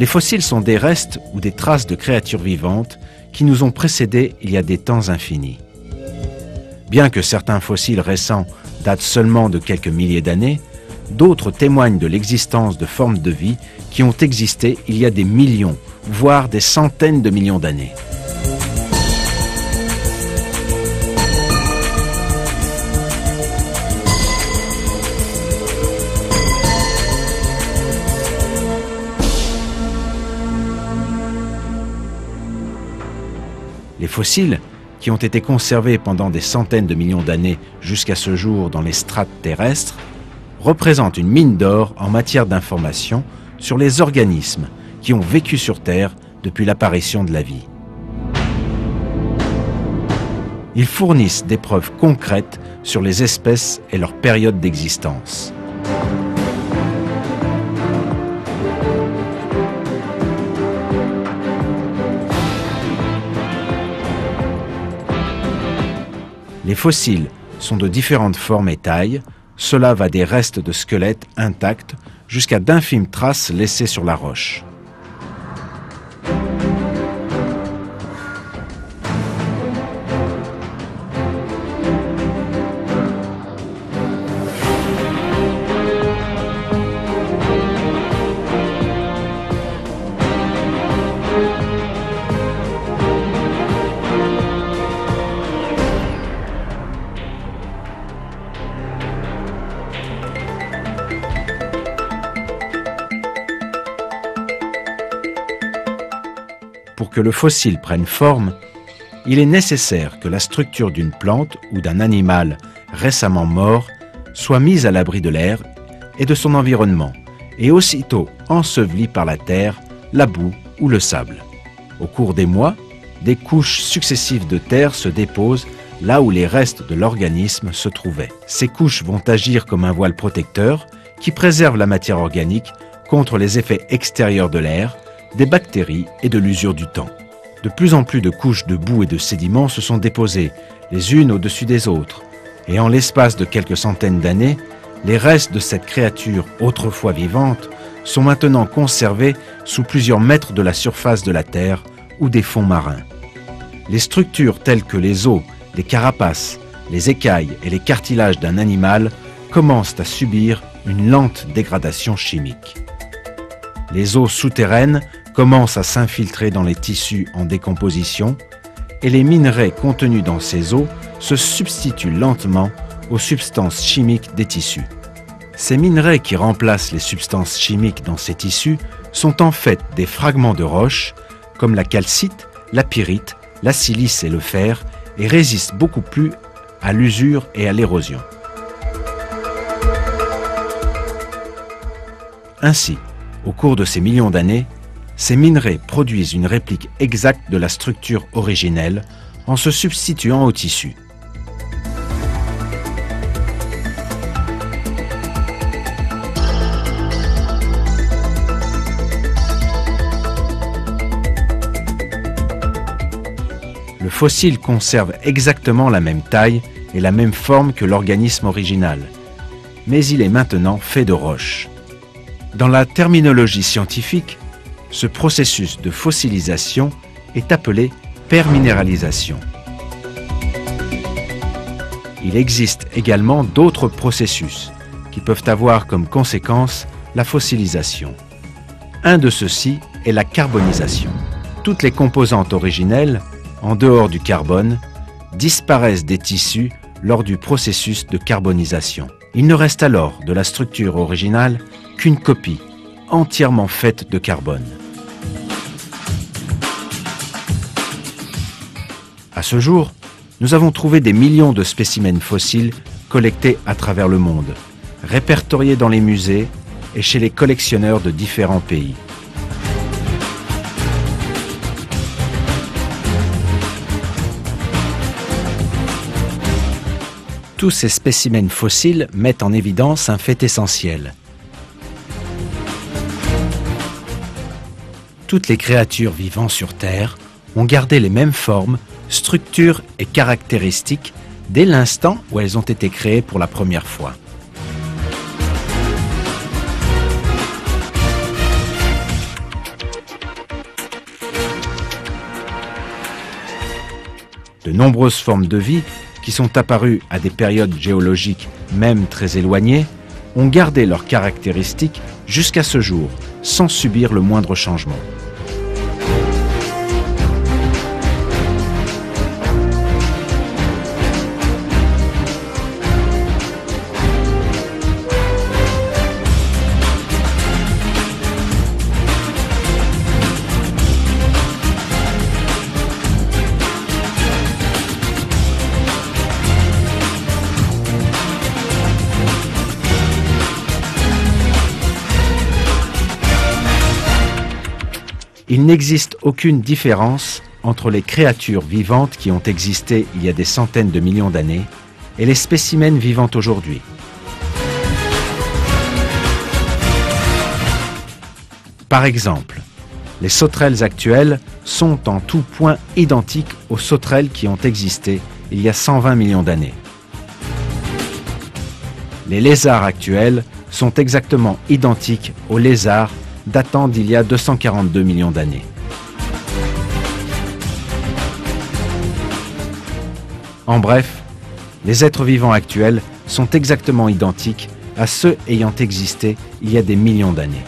Les fossiles sont des restes ou des traces de créatures vivantes qui nous ont précédés il y a des temps infinis. Bien que certains fossiles récents datent seulement de quelques milliers d'années, d'autres témoignent de l'existence de formes de vie qui ont existé il y a des millions, voire des centaines de millions d'années. Les fossiles, qui ont été conservés pendant des centaines de millions d'années jusqu'à ce jour dans les strates terrestres, représentent une mine d'or en matière d'information sur les organismes qui ont vécu sur Terre depuis l'apparition de la vie. Ils fournissent des preuves concrètes sur les espèces et leur période d'existence. Les fossiles sont de différentes formes et tailles. Cela va des restes de squelettes intacts jusqu'à d'infimes traces laissées sur la roche. Pour que le fossile prenne forme, il est nécessaire que la structure d'une plante ou d'un animal récemment mort soit mise à l'abri de l'air et de son environnement, et aussitôt ensevelie par la terre, la boue ou le sable. Au cours des mois, des couches successives de terre se déposent là où les restes de l'organisme se trouvaient. Ces couches vont agir comme un voile protecteur qui préserve la matière organique contre les effets extérieurs de l'air, des bactéries et de l'usure du temps. De plus en plus de couches de boue et de sédiments se sont déposées, les unes au-dessus des autres. Et en l'espace de quelques centaines d'années, les restes de cette créature autrefois vivante sont maintenant conservés sous plusieurs mètres de la surface de la Terre ou des fonds marins. Les structures telles que les os, les carapaces, les écailles et les cartilages d'un animal commencent à subir une lente dégradation chimique. Les eaux souterraines commencent à s'infiltrer dans les tissus en décomposition et les minerais contenus dans ces eaux se substituent lentement aux substances chimiques des tissus. Ces minerais qui remplacent les substances chimiques dans ces tissus sont en fait des fragments de roches comme la calcite, la pyrite, la silice et le fer et résistent beaucoup plus à l'usure et à l'érosion. Ainsi, au cours de ces millions d'années, ces minerais produisent une réplique exacte de la structure originelle en se substituant au tissu. Le fossile conserve exactement la même taille et la même forme que l'organisme original, mais il est maintenant fait de roche. Dans la terminologie scientifique, ce processus de fossilisation est appelé perminéralisation. Il existe également d'autres processus qui peuvent avoir comme conséquence la fossilisation. Un de ceux-ci est la carbonisation. Toutes les composantes originelles, en dehors du carbone, disparaissent des tissus lors du processus de carbonisation. Il ne reste alors de la structure originale qu'une copie entièrement faite de carbone. À ce jour, nous avons trouvé des millions de spécimens fossiles collectés à travers le monde, répertoriés dans les musées et chez les collectionneurs de différents pays. Tous ces spécimens fossiles mettent en évidence un fait essentiel. Toutes les créatures vivant sur Terre ont gardé les mêmes formes, structures et caractéristiques dès l'instant où elles ont été créées pour la première fois. De nombreuses formes de vie, qui sont apparues à des périodes géologiques même très éloignées, ont gardé leurs caractéristiques jusqu'à ce jour, sans subir le moindre changement. Il n'existe aucune différence entre les créatures vivantes qui ont existé il y a des centaines de millions d'années et les spécimens vivants aujourd'hui. Par exemple, les sauterelles actuelles sont en tout point identiques aux sauterelles qui ont existé il y a 120 millions d'années. Les lézards actuels sont exactement identiques aux lézards datant d'il y a 242 millions d'années. En bref, les êtres vivants actuels sont exactement identiques à ceux ayant existé il y a des millions d'années.